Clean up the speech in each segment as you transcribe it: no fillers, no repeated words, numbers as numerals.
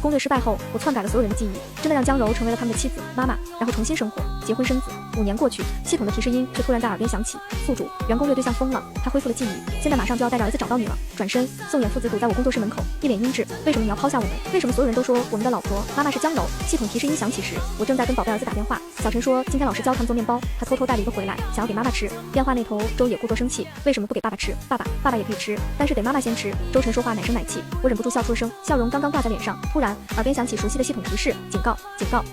攻略失败后，我篡改了所有人的记忆，真的让江柔成为了他们的妻子、妈妈，然后重新生活，结婚生子。5年过去，系统的提示音却突然在耳边响起：宿主原攻略对象疯了，他恢复了记忆，现在马上就要带着儿子找到你了。转身，宋衍父子堵在我工作室门口，一脸阴鸷：为什么你要抛下我们？为什么所有人都说我们的老婆妈妈是江柔？系统提示音响起时，我正在跟宝贝儿子打电话。小陈说今天老师教他们做面包，他偷偷带了一个回来，想要给妈妈吃。电话那头，周也故作生气：为什么不给爸爸吃？爸爸也可以吃，但是得妈妈先吃。周晨说话奶声奶气，我忍不住笑出了声，笑容刚刚挂在脸上，突然耳边响起熟悉的系统提示：警告，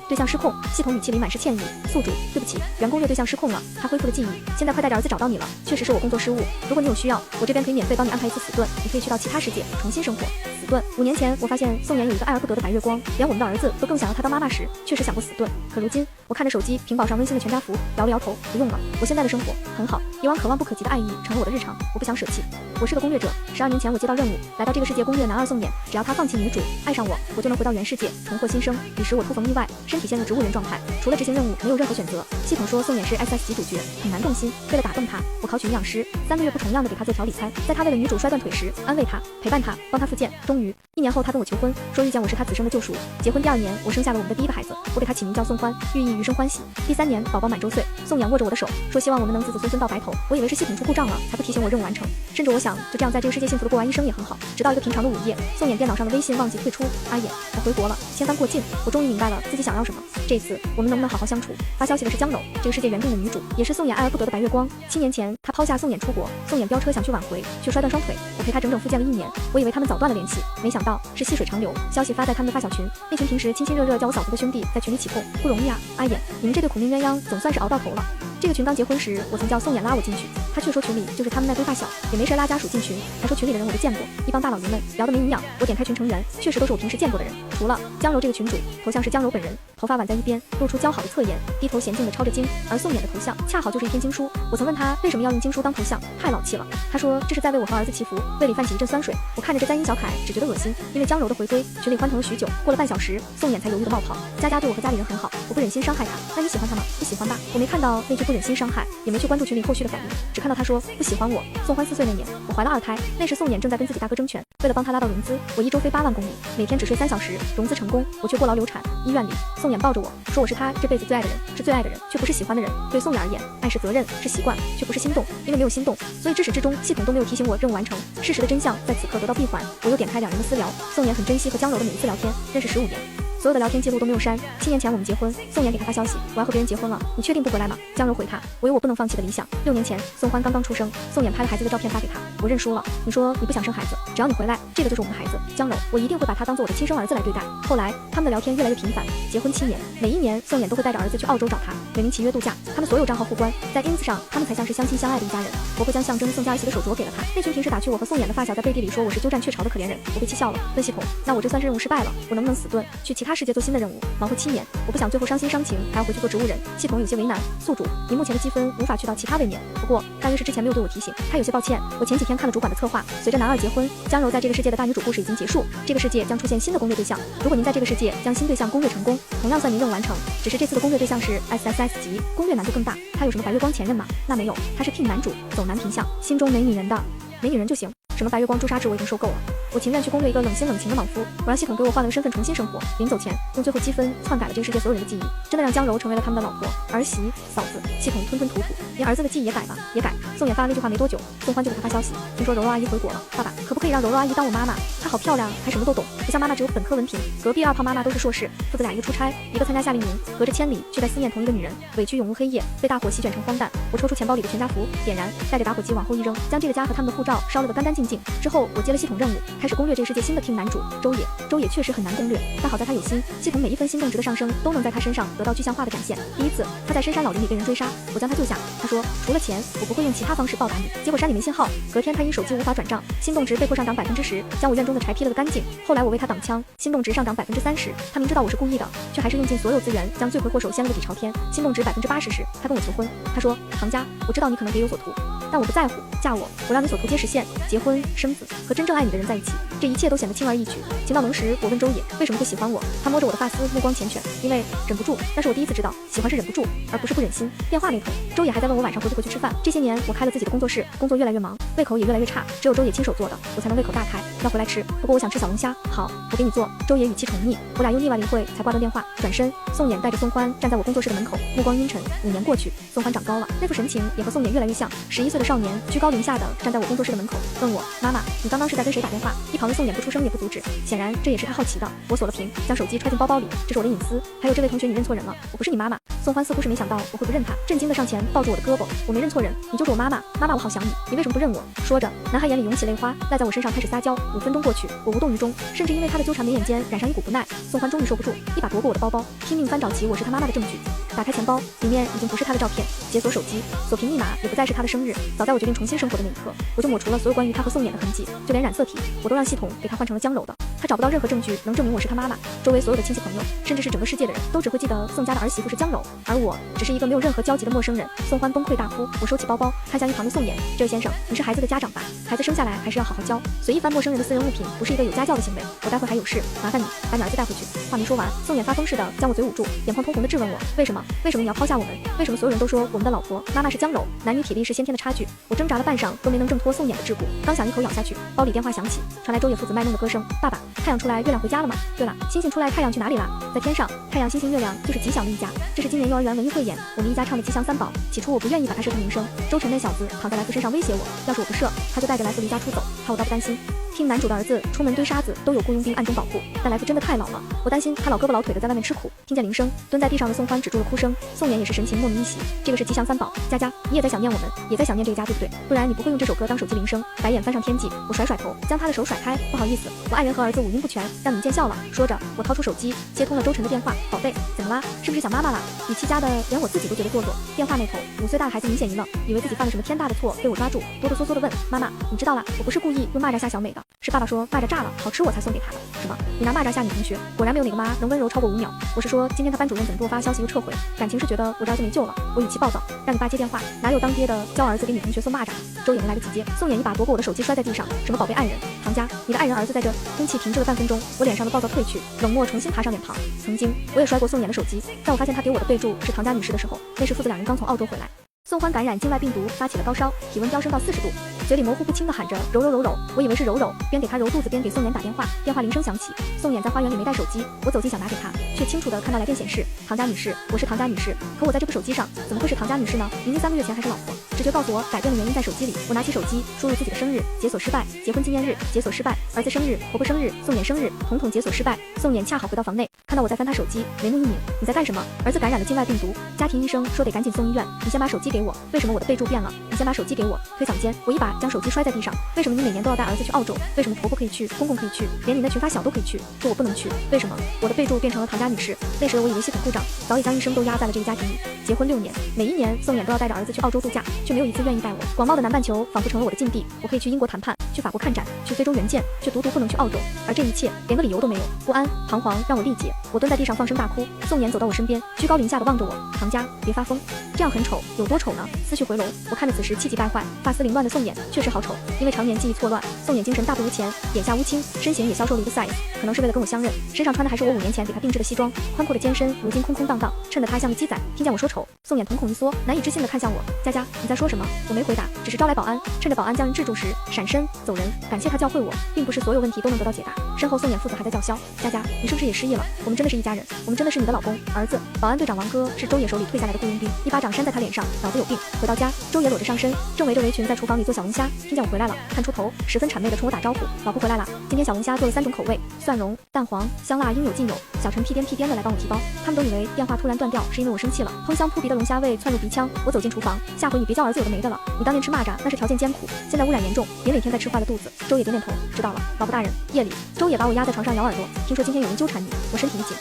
对象失控。系统语气里满是歉意：宿主，对不起，原攻略对象失控了，他恢复了记忆，现在快带着儿子找到你了，确实是我工作失误。如果你有需要，我这边可以免费帮你安排一次死盾，你可以去到其他世界重新生活。死盾，5年前我发现宋衍有一个爱而不得的白月光，连我们的儿子都更想要他当妈妈时，确实想过死盾。可如今，我看着手机屏保上温馨的全家福，摇了摇头，不用了，我现在的生活很好，以往可望不可及的爱意成了我的日常，我不想舍弃。我是个攻略者，12年前我接到任务，来到这个世界攻略男二宋衍，只要他放弃女主，爱上我就能回到原世界，重获新生。彼时我突逢意外，身体陷入植物人状态，除了执行任务没有任何选择。系统说宋衍是 SS 级主角，很难动心。为了打动他，我考取营养师，3个月不重样的给他做调理餐，在他为了女主摔断腿时，安慰他，陪伴他，帮他复健。终于1年后，他跟我求婚，说遇见我是他此生的救赎。结婚第2年，我生下了我们的第一个孩子，我给他起名叫宋欢，寓意余生欢喜。第3年，宝宝满周岁，宋衍握着我的手，说希望我们能子子孙孙到白头。我以为是系统出故障了，才不提醒我任务完成。甚至我想，就这样在这个世界幸福的过完一生也很好。直到一个平常的午夜，宋衍电脑上的微信忘记退出，阿野，我回国了，千帆过尽，我终于明白了自己想要什么。这次我们能不能好好相处？发消息的是江柔，这个世界原定的女主，也是宋衍爱而不得的白月光。7年前，他抛下宋衍出国，宋衍飙车想去挽回，却摔断双腿，我陪他整整复健了1年。我以为他们早断了联系，没想到是细水长流。消息发在他们的发小群，那群平时亲亲热热叫我嫂子的兄弟在群里起哄，不容易啊，阿野，你们这对苦命鸳鸯总算是熬到头了。这个群刚结婚时，我曾叫宋衍拉我进去，他却说群里就是他们那堆发小，也没谁拉家属进群，还说群里的人我都见过，一帮大老爷们聊得没营养。我点开群成员，确实都是我平时见过的人，除了江柔这个群主，头像是江柔本人，头发挽在一边，露出姣好的侧颜，低头娴静地抄着经，而宋衍的头像恰好就是一篇经书。我曾问他为什么要用经书当头像，太老气了。他说这是在为我和儿子祈福，胃里泛起一阵酸水。我看着这簪缨小凯，只觉得恶心。因为江柔的回归，群里欢腾了许久，过了半小时，宋衍才犹豫地冒泡：佳佳对我和家里人很好，我不忍心伤害他。那你喜欢他吗？不喜欢吧。我没看到那句不忍心伤害，也没去关注群里后续的反应，只看到他说不喜欢我。宋欢4岁那年，我怀了2胎，那时宋衍正在跟自己大哥争权，为了帮他拉到融资，我1周飞8万公里，每天只睡3小时，融资成功，我却过劳流产。医院里，宋衍抱着我说我是他这辈子最爱的人，是最爱的人，却不是喜欢的人。对宋衍而言，爱是责任，是习惯，却不是心动。因为没有心动，所以至始至终系统都没有提醒我任务完成。事实的真相在此刻得到闭环。我又点开2人的私聊，宋衍很珍惜和江柔的每一次聊天，认识15年。所有的聊天记录都没有删。7年前我们结婚，宋衍给他发消息，我要和别人结婚了，你确定不回来吗？江柔回他，我有我不能放弃的理想。6年前，宋欢刚刚出生，宋衍拍了孩子的照片发给他，我认输了。你说你不想生孩子，只要你回来，这个就是我们的孩子。江柔，我一定会把他当做我的亲生儿子来对待。后来他们的聊天越来越频繁，结婚7年，每1年宋衍都会带着儿子去澳洲找他，美名其约度假。他们所有账号互关，在 ins 上，他们才像是相亲相爱的一家人。我会将象征宋家儿媳的手镯给了他。那群平时打趣我和宋衍的发小在背地里说我是鸠占鹊巢的可怜人，我被气笑了。问系统，那我这算是任务失败了，我能不能死盾，去其他世界做新的任务？忙活7年，我不想最后伤心伤情，还要回去做植物人。系统有些为难，宿主，你目前的积分无法去到其他位面。不过大约是之前没有对我提醒，他有些抱歉。我前几天看了主管的策划，随着男二结婚，江柔在这个世界的大女主故事已经结束，这个世界将出现新的攻略对象。如果您在这个世界将新对象攻略成功，同样算您任务完成。只是这次的攻略对象是 SSS 级，攻略难度更大。他有什么白月光前任吗？那没有，他是 Team 男主，走男频相，心中没女人的，没女人就行。什么白月光朱砂痣我已经受够了，我情愿去攻略一个冷心冷情的莽夫。我让系统给我换了个身份重新生活。临走前用最后积分篡改了这个世界所有人的记忆，真的让江柔成为了他们的老婆、儿媳、嫂子。系统吞吞吐吐，连儿子的记忆也改了，也改。宋衍发了那句话没多久，宋欢就给他发消息，听说柔柔阿姨回国了，爸爸可不可以让柔柔阿姨当我妈妈？她好漂亮，还什么都懂，不像妈妈只有本科文凭。隔壁2胖妈妈都是硕士，父子俩一个出差，一个参加夏令营，隔着千里却在思念同一个女人，委屈永无黑夜，被大火席卷成荒诞。我抽出钱包里的全家福，点燃，带着打火机往后一扔，将这个家和他们的护照烧了个干干净净。之后我接了系统任务，开始攻略这个世界新的 team 男主周野。周野确实很难攻略，但好在他有心，系统每一分心动值的上升都能在他身上得到具象化的展现。第一次他在深山老林里被人追杀，我将他救下，他说除了钱我不会用其他方式报答你。结果山里没信号，隔天他因手机无法转账，心动值被迫上涨10%，将我院中的柴劈了个干净。后来我为他挡枪，心动值上涨30%，他明知道我是故意的，却还是用尽所有资源将罪魁祸首掀了个底朝天。心动值80%时，他跟我求婚，他说唐家，我知道你可能别有所图，但我不在乎，嫁我，我让你所图皆实现，结婚生子，和真正爱你的人在一起，这一切都显得轻而易举。情到浓时，我问周野为什么会喜欢我，他摸着我的发丝，目光缱绻，因为忍不住。那是我第一次知道，喜欢是忍不住，而不是不忍心。电话那头，周野还在问我晚上回不回去吃饭。这些年，我开了自己的工作室，工作越来越忙，胃口也越来越差，只有周野亲手做的，我才能胃口大开。要回来吃，不过我想吃小龙虾。好，我给你做。周野语气宠溺，我俩又腻歪了一会，才挂断电话。转身，宋衍带着宋欢站在我工作室的门口，目光阴沉。5年过去，宋欢长高了，那副神情也和宋衍越来越像。11岁的少年居高临下的站在我工作室的门口，问我妈妈，你刚刚是在跟谁打电话？一旁的宋衍不出声也不阻止，显然这也是他好奇的。我锁了屏，将手机揣进包包里，这是我的隐私。还有这位同学，你认错人了，我不是你妈妈。宋欢似乎是没想到我会不认他，震惊的上前抱住我的胳膊，我没认错人，你就是我妈妈，妈妈我好想你，你为什么不认我？说着，男孩眼里涌起泪花，赖在我身上开始撒娇。5分钟过去，我无动于衷，甚至因为他的纠缠眉眼间染上一股不耐。宋欢终于受不住，一把夺过我的包包，拼命翻找起我是他妈妈的证据。打开钱包，里面已经不是他的照片，解锁手机，锁屏密码也不再是他的生日。早在我决定重新生活的那一刻，我就抹除了所有关于他和宋衍的痕迹，就连染色体我都让系统给他换成了姜柔的。他找不到任何证据能证明我是他妈妈，周围所有的亲戚朋友，甚至是整个世界的人都只会记得宋家的儿媳妇是姜柔，而我只是一个没有任何交集的陌生人。宋欢崩溃大哭，我收起包包，看向一旁的宋衍，这位先生，你是孩子的家长吧？孩子生下来还是要好好教，随意翻陌生人的私人物品不是一个有家教的行为。我待会还有事，麻烦你把你儿子带回去。话没说完，宋衍发疯似的将我嘴捂住，眼眶通红的质问我，为什么你要抛下我们？为什么所有人都说我们的老婆妈妈是姜柔？男女体力是先天的差距。我挣扎了半晌都没能挣脱宋衍的桎梏，刚想一口咬下去，包里电话响起，传来周野父子卖弄的歌声，爸爸，太阳出来月亮回家了吗？对了，星星出来太阳去哪里啦？在天上，太阳星星月亮就是吉祥的一家。这是今年幼儿园文艺汇演我们一家唱的吉祥三宝。起初我不愿意把它设成名声，周晨那小子躺在来福身上威胁我，要是我不射，他就带着来福离家出走，怕我倒不担心。听男主的儿子出门堆沙子都有雇佣兵暗中保护，但来福真的太老了，我担心他老胳膊老腿的在外面吃苦。听见铃声，蹲在地上的宋欢止住了哭声，宋衍也是神情莫名一喜。这个是吉祥三宝，佳佳，你也在想念我们，也在想念这一家对不对？不然你不会用这首歌当手机铃声。白眼翻上天际，我甩甩头，将他的手甩开，不好意思，我爱人和儿子五音不全，让你们见笑了。说着，我掏出手机接通了周晨的电话，宝贝，怎么啦？是不是想妈妈啦？语气加的连我自己都觉得做作。电话那头，5岁大的孩子明显一愣，以为自己犯了什么天大的错，被我抓住，哆哆嗦嗦的问妈妈，你知道啦，我不是故意用蚂蚱吓小美的，是爸爸说蚂蚱炸了好吃我才送给他的。什么？你拿蚂蚱吓你同学？果然没有哪个妈能温柔超过5秒。我是说今天他班主任怎么给我发消息又撤回，感情是觉得我这儿子没救了。我语气暴躁，让你爸接电话，哪有当爹的教儿子给女同学送蚂蚱？周也没来得及接，宋衍一把夺过我的手机摔在地上，什么宝贝爱人，唐家，你的爱人儿子在这。空气停滞了半分钟，我脸上的暴躁褪去，冷漠重新爬上脸庞。曾经我也摔过宋衍的手机，在我发现他给我的备注是唐家女士的时候，那时父子2人刚从澳洲回来。宋欢感染境外病毒，发起了高烧，体温飙升到40度，嘴里模糊不清的喊着揉揉揉揉，我以为是揉揉，边给他揉肚子边给宋衍打电话。电话铃声响起，宋衍在花园里没带手机，我走近想拿给他，却清楚的看到来电显示唐家女士，我是唐家女士，可我在这部手机上怎么会是唐家女士呢？明明3个月前还是老婆。直觉告诉我改变的原因在手机里，我拿起手机输入自己的生日，解锁失败，结婚纪念日解锁失败，儿子生日、婆婆生日、宋衍生日统统解锁失败。宋衍恰好回到房内，看到我在翻他手机，眉目一拧，你在干什么？儿子感染了境外病毒，家庭医生说得赶紧送医院，你先把手机给我。为什么我的备注变了？你先把手机给我。推搡间，我一把将手机摔在地上。为什么你每年都要带儿子去澳洲？为什么婆婆可以去，公公可以去，连你那群发小都可以去，就我不能去？为什么我的备注变成了唐家女士？那时的我以为系统故障，早已将一生都压在了这个家庭里。结婚6年，每一年宋衍都要带着儿子去澳洲度假，却没有一次愿意带我。广袤的南半球仿佛成了我的禁地，我可以去英国谈判，去法国看展，去非洲援建，却独独不能去澳洲。而这一切连个理由都没有，不安、彷徨让我力竭。我蹲在地上放声大哭。宋衍走到我身边，居高临下的望着我，唐家，别发疯，这样很丑，有多丑呢？思绪回笼，我看着此时气急败坏、发丝凌乱的宋衍，确实好丑。因为常年记忆错乱，宋衍精神大不如前，眼下乌青，身形也消瘦了一个 size， 可能是为了跟我相认，身上穿的还是我5年前给他定制的西装，宽阔的肩身如今空空荡荡，衬得他像个鸡仔。听见我说丑，宋衍瞳孔一缩，难以置信地看向我，佳佳，你在说什么？我没回答，只是招来保安，趁着保安将人制住时闪身走人。感谢他教会我，并不是所有问题都能得到解答。身后宋衍父子还在叫嚣，佳佳，你是不是也失忆了？我们真的是一家人，我们真的是你的老公、儿子。保安队长王哥是周野手里退下来的雇佣兵，一巴掌扇在他脸上，脑子有病。回到家，周野裸着上身，正围着围裙在厨房里做小龙虾。听见我回来了，探出头，十分谄媚地冲我打招呼，老婆回来了。今天小龙虾做了3种口味，蒜蓉、蛋黄、香辣应有尽有。小陈屁颠屁颠的来帮我提包，他们都以为电话突然断掉是因为我生气了。喷香扑鼻的龙虾味窜入鼻腔，我走进厨房，下回你别叫儿子有的没的了。你当年吃蚂蚱那是条件艰苦，现在污染严重，别哪天再吃坏了肚子。周野点点头，知道了，老婆大人。夜里，周野把我压在床上咬耳朵，听说今天有人纠缠你，我身体一紧，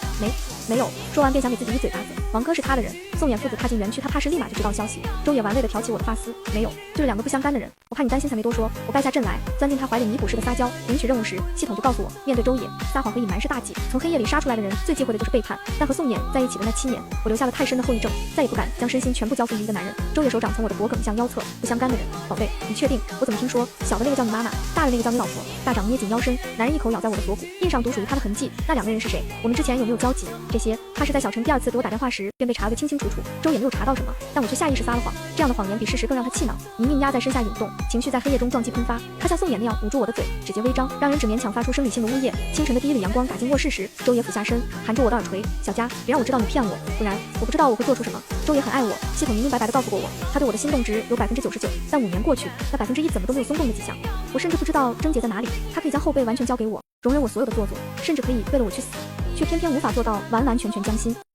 没有。说完便想给自己一嘴巴子。王哥是他的人。宋衍父子踏进园区，他怕是立马就知道消息。周野玩味地挑起我的发丝，没有，就是两个不相干的人。我怕你担心才没多说。我败下阵来，钻进他怀里，弥补式的撒娇。领取任务时，系统就告诉我，面对周野，撒谎和隐瞒是大忌。从黑夜里杀出来的人，最忌讳的就是背叛。但和宋衍在一起的那7年，我留下了太深的后遗症，再也不敢将身心全部交付于一个男人。周野手掌从我的脖颈向腰侧，不相干的人，宝贝，你确定？我怎么听说小的那个叫你妈妈，大的那个叫你老婆？大掌捏紧腰身，男人一口咬在我的锁骨，印上独属于他的痕迹。那两个人是谁？我们之前有没有交集？这些，怕是在小陈第2次给我打电话时便被查得清清楚楚。周也没有查到什么，但我却下意识撒了谎。这样的谎言比事实更让他气恼，泥泞压在身下涌动，情绪在黑夜中撞击喷发。他像宋衍那样捂住我的嘴，指节微张，让人只勉强发出生理性的呜咽。清晨的第一缕阳光打进卧室时，周也俯下身，含住我的耳垂，小佳，别让我知道你骗我，不然我不知道我会做出什么。周也很爱我，系统明明白白地告诉过我，他对我的心动值有99%，但5年过去，那1%怎么都没有松动的迹象。我甚至不知道症结在哪里，他可以将后背完全交给我，容忍我所有的做作，甚至可以为了我去死，却偏偏无法做到完完全全将心。